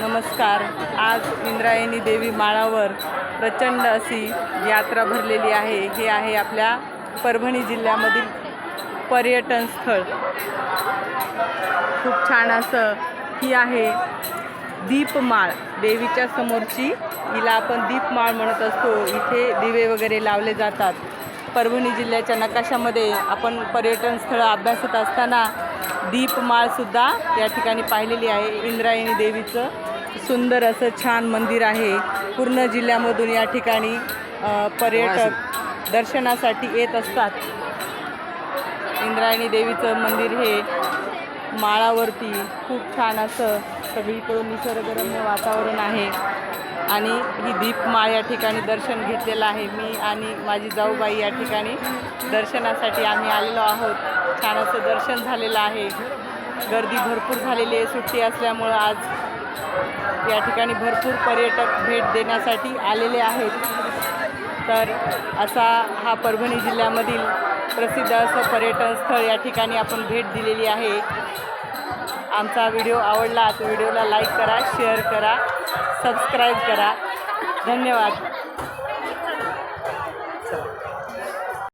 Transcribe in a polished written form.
नमस्कार. आज इंद्रायणी देवी माळावर प्रचंड अशी यात्रा भरलेली आहे. हे आहे आपल्या परभणी जिल्ह्यामधील पर्यटन स्थळ. खूप छान असं ही आहे दीपमाळ. देवीच्या समोरची हिला आपण दीपमाळ म्हणत असतो. इथे दिवे वगैरे लावले जातात. परभणी जिल्ह्याच्या नकाशामध्ये आपण पर्यटन स्थळं अभ्यासत असताना दीपमाळसुद्धा या ठिकाणी पाहिलेली आहे. इंद्रायणी देवीचं सुंदर असं छान मंदिर आहे. पूर्ण जिल्ह्यामधून या ठिकाणी पर्यटक दर्शनासाठी येत असतात. इंद्रायणी देवीचं मंदिर हे माळावरती खूप छान असं सगळीकडून निसर्गरम्य वातावरण आहे आणि ही दीपमाळ या ठिकाणी दर्शन घेतलेलं आहे. मी आणि माझी जाऊबाई या ठिकाणी दर्शनासाठी आम्ही आलेलो आहोत. छान असं दर्शन झालेलं आहे. गर्दी भरपूर झालेली आहे. सुट्टी असल्यामुळं आज या ठिकाणी भरपूर पर्यटक भेट देण्यासाठी आलेले आहेत. तर असा हा परभणी जिल्ह्यामधील प्रसिद्ध असं पर्यटन स्थळ या ठिकाणी आपण भेट दिलेली आहे. आमचा व्हिडिओ आवडला तर व्हिडिओला लाईक करा, शेअर करा, सबस्क्राईब करा. धन्यवाद.